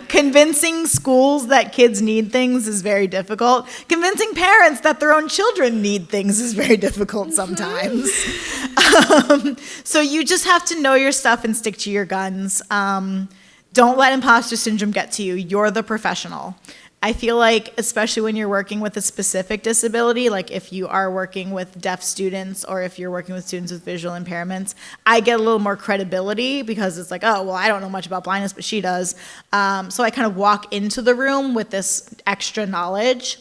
Convincing schools that kids need things is very difficult. Convincing parents that their own children need things is very difficult sometimes. So you just have to know your stuff and stick to your guns. Don't let imposter syndrome get to you. You're the professional. I feel like, especially when you're working with a specific disability, like if you are working with deaf students or if you're working with students with visual impairments, I get a little more credibility because it's like, oh, well, I don't know much about blindness, but she does. So I kind of walk into the room with this extra knowledge.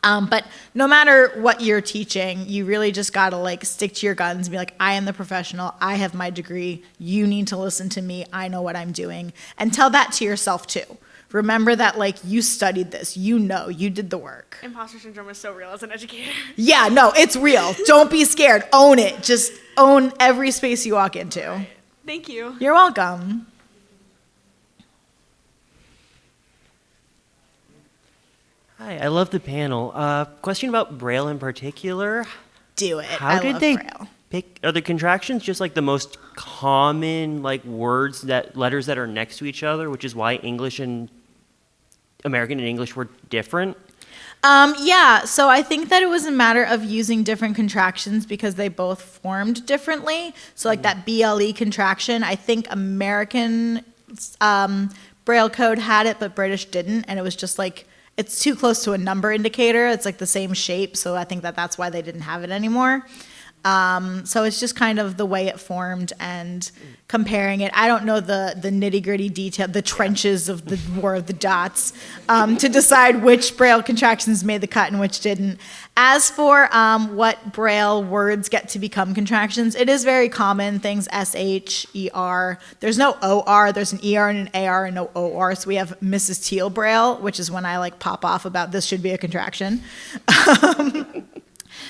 But no matter what you're teaching, you really just gotta like stick to your guns and be like, I am the professional, I have my degree, you need to listen to me, I know what I'm doing. And tell that to yourself too. Remember that, like, you studied this. You know. You did the work.
Imposter syndrome is so real as an educator.
Yeah, no, it's real. Don't be scared. Own it. Just own every space you walk into.
Thank you.
You're welcome.
Hi, I love the panel. Question about Braille in particular.
Do it.
How
I
did
love
they
Braille.
pick? Are the contractions just like the most common like words that letters that are next to each other, which is why English and American and English were different?
Yeah, so I think that it was a matter of using different contractions because they both formed differently. So like that BLE contraction, I think American Braille code had it, but British didn't, and it was just like, it's too close to a number indicator. It's like the same shape, so I think that that's why they didn't have it anymore. So it's just kind of the way it formed and comparing it. I don't know the nitty-gritty detail, the trenches of the War of the Dots, to decide which Braille contractions made the cut and which didn't. As for what Braille words get to become contractions, it is very common, things SH, ER. There's no OR, there's an ER and an AR and no OR, so we have Mrs. Teal Braille, which is when I like pop off about this should be a contraction.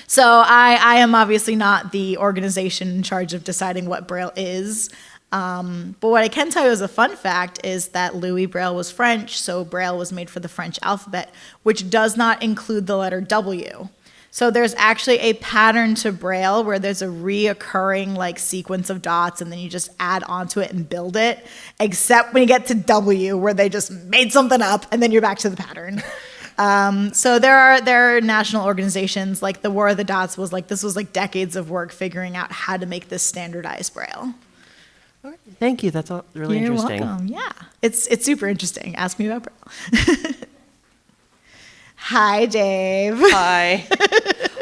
So I am obviously not the organization in charge of deciding what Braille is. But what I can tell you as a fun fact is that Louis Braille was French, so Braille was made for the French alphabet, which does not include the letter W. So there's actually a pattern to Braille where there's a reoccurring like sequence of dots and then you just add onto it and build it, except when you get to W where they just made something up and then you're back to the pattern. So there are national organizations like the War of the Dots was like, this was like decades of work figuring out how to make this standardized Braille.
Okay. Thank you. That's all really
You're
interesting.
welcome. Yeah, it's super interesting. Ask me about Braille. Hi, Dave.
Hi.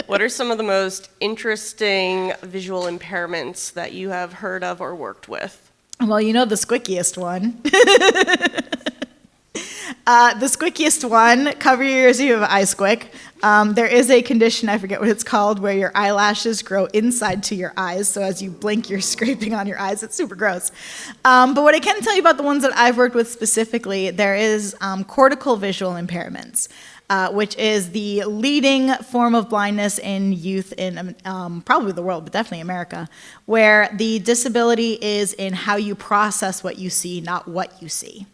What are some of the most interesting visual impairments that you have heard of or worked with?
Well, you know the squickiest one. The squickiest one, cover your ears if you have eye squick. There is a condition, I forget what it's called, where your eyelashes grow inside to your eyes, so as you blink, you're scraping on your eyes. It's super gross. But what I can tell you about the ones that I've worked with specifically, there is cortical visual impairments, which is the leading form of blindness in youth in probably the world, but definitely America, where the disability is in how you process what you see, not what you see.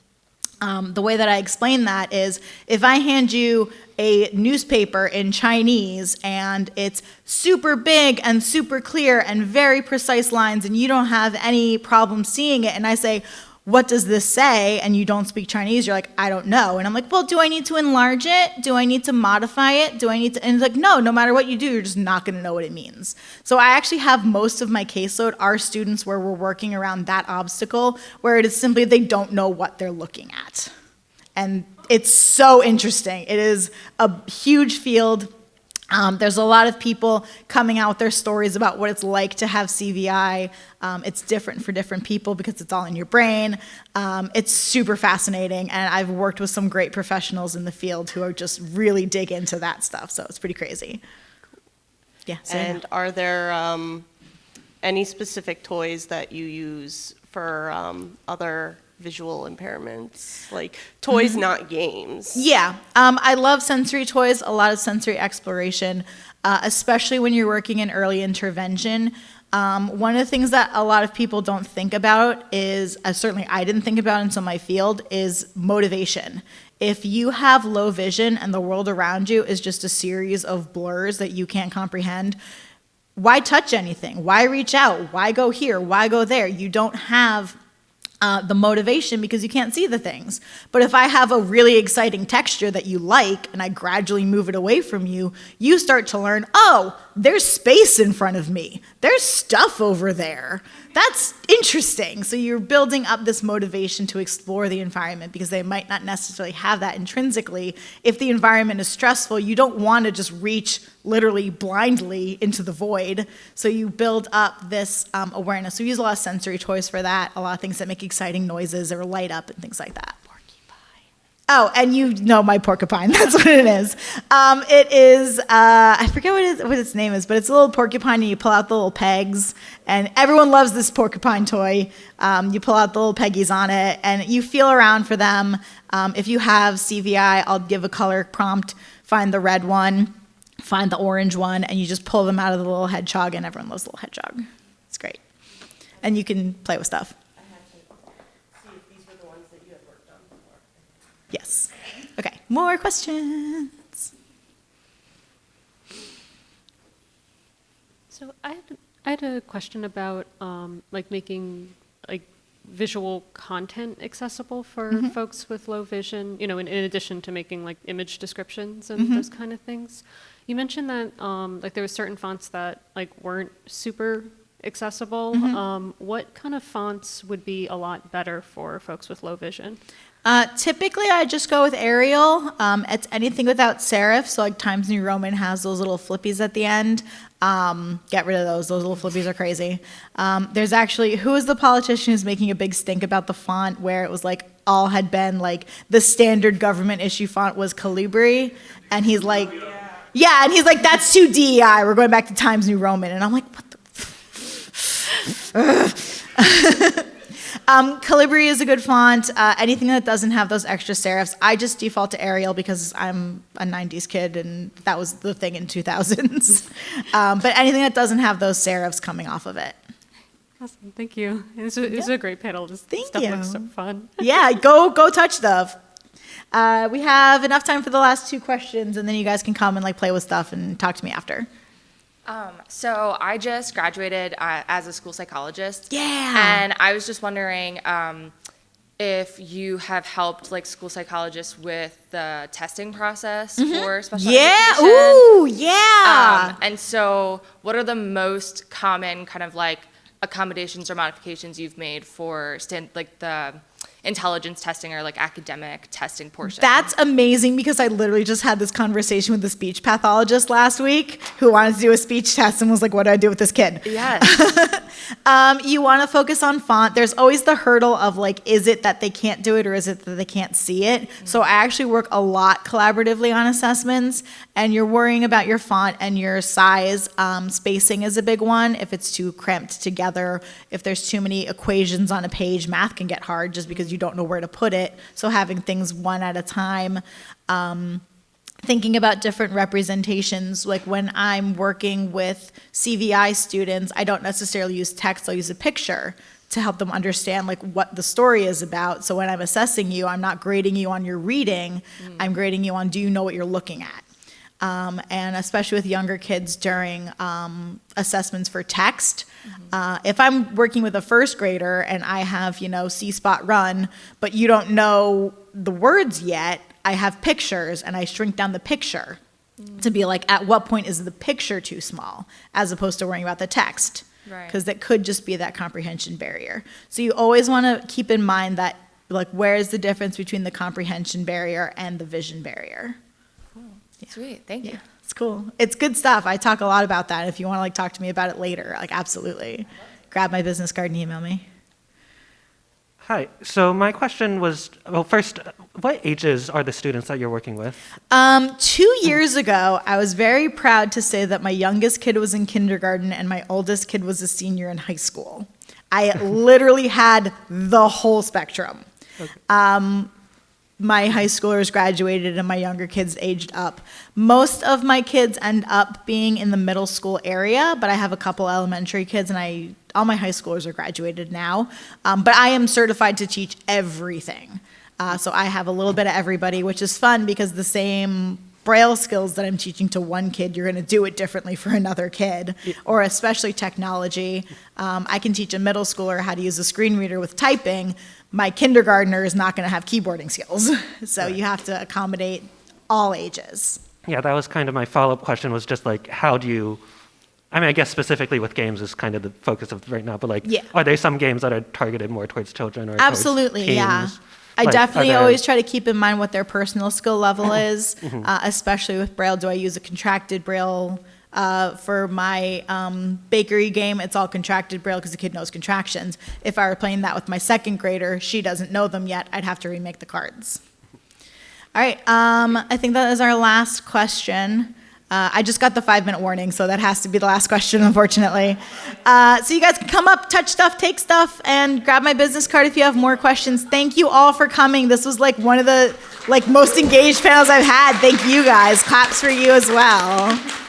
The way that I explain that is if I hand you a newspaper in Chinese and it's super big and super clear and very precise lines and you don't have any problem seeing it and I say, what does this say? And you don't speak Chinese, you're like, I don't know. And I'm like, well, do I need to enlarge it? Do I need to modify it? Do I need to, and it's like, no matter what you do, you're just not gonna know what it means. So I actually have most of my caseload are students where we're working around that obstacle, where it is simply they don't know what they're looking at. And it's so interesting. It is a huge field. There's a lot of people coming out with their stories about what it's like to have CVI. It's different for different people because it's all in your brain. It's super fascinating, and I've worked with some great professionals in the field who are just really dig into that stuff, so it's pretty crazy. Yeah.
And are there any specific toys that you use for other visual impairments, like toys, not games?
Yeah, I love sensory toys, a lot of sensory exploration, especially when you're working in early intervention. One of the things that a lot of people don't think about is, certainly I didn't think about until my field, is motivation. If you have low vision and the world around you is just a series of blurs that you can't comprehend, why touch anything? Why reach out? Why go here? Why go there? You don't have the motivation because you can't see the things. But if I have a really exciting texture that you like and I gradually move it away from you, you start to learn, oh, there's space in front of me. There's stuff over there. That's interesting. So you're building up this motivation to explore the environment because they might not necessarily have that intrinsically. If the environment is stressful, you don't want to just reach literally blindly into the void. So you build up this awareness. So we use a lot of sensory toys for that, a lot of things that make exciting noises or light up and things like that. Oh, and you know my porcupine. That's what it is. It is, I forget what its name is, but it's a little porcupine and you pull out the little pegs. And everyone loves this porcupine toy. You pull out the little peggies on it and you feel around for them. If you have CVI, I'll give a color prompt, find the red one, find the orange one, and you just pull them out of the little hedgehog, and everyone loves the little hedgehog. It's great. And you can play with stuff. Yes. Okay, more questions?
So I had a question about like making like visual content accessible for folks with low vision, you know, in addition to making like image descriptions and those kind of things. You mentioned that like there were certain fonts that like weren't super accessible. What kind of fonts would be a lot better for folks with low vision?
Typically, I just go with Arial. It's anything without serif. So like Times New Roman has those little flippies at the end. Get rid of those. Those little flippies are crazy. There's actually, who is the politician who's making a big stink about the font where it was like all had been like the standard government issue font was Calibri, and he's like, yeah, and he's like, that's too DEI. We're going back to Times New Roman, and I'm like, what the? Calibri is a good font. Anything that doesn't have those extra serifs, I just default to Arial because I'm a 90s kid and that was the thing in 2000s. But anything that doesn't have those serifs coming off of it.
Awesome, thank you. It's a great panel. This stuff looks so fun.
Yeah, go touch stuff. We have enough time for the last 2 questions, and then you guys can come and like play with stuff and talk to me after.
So I just graduated as a school psychologist.
Yeah.
And I was just wondering if you have helped like school psychologists with the testing process for special education.
Ooh, yeah.
And so what are the most common kind of like accommodations or modifications you've made for like the intelligence testing or like academic testing portion?
That's amazing because I literally just had this conversation with the speech pathologist last week who wanted to do a speech test and was like, what do I do with this kid?
Yes.
You want to focus on font. There's always the hurdle of like, is it that they can't do it or is it that they can't see it? So I actually work a lot collaboratively on assessments, and you're worrying about your font and your size. Spacing is a big one. If it's too cramped together, if there's too many equations on a page, math can get hard just because you don't know where to put it. So having things one at a time, thinking about different representations. Like when I'm working with CVI students, I don't necessarily use text, I'll use a picture to help them understand like what the story is about. So when I'm assessing you, I'm not grading you on your reading, I'm grading you on do you know what you're looking at. And especially with younger kids during assessments for text. If I'm working with a first grader and I have, C-spot run, but you don't know the words yet, I have pictures and I shrink down the picture to be like, at what point is the picture too small, as opposed to worrying about the text. Because that could just be that comprehension barrier. So you always want to keep in mind that, like, where is the difference between the comprehension barrier and the vision barrier?
Sweet, thank you.
It's cool. It's good stuff. I talk a lot about that. If you want to like talk to me about it later, like absolutely. Grab my business card and email me.
Hi. So my question was, well, first, what ages are the students that you're working with?
2 years ago, I was very proud to say that my youngest kid was in kindergarten and my oldest kid was a senior in high school. I literally had the whole spectrum. Okay. My high schoolers graduated and my younger kids aged up. Most of my kids end up being in the middle school area, but I have a couple elementary kids and all my high schoolers are graduated now. But I am certified to teach everything. So I have a little bit of everybody, which is fun because the same braille skills that I'm teaching to one kid, you're going to do it differently for another kid, or especially technology. I can teach a middle schooler how to use a screen reader with typing. My kindergartner is not going to have keyboarding skills. So you have to accommodate all ages.
Yeah, that was kind of my follow-up question, was just like, how do you, I mean, I guess specifically with games is kind of the focus of right now, but like, are there some games that are targeted more towards children or
absolutely,
towards
yeah.
teens?
I
Like,
definitely always try to keep in mind what their personal skill level is,
Mhm.
Especially with braille. Do I use a contracted braille? For my bakery game, it's all contracted braille because the kid knows contractions. If I were playing that with my second grader, she doesn't know them yet, I'd have to remake the cards. All right, I think that is our last question. I just got the 5-minute warning, so that has to be the last question, unfortunately. So you guys can come up, touch stuff, take stuff, and grab my business card if you have more questions. Thank you all for coming. This was like one of the most engaged panels I've had. Thank you guys. Claps for you as well.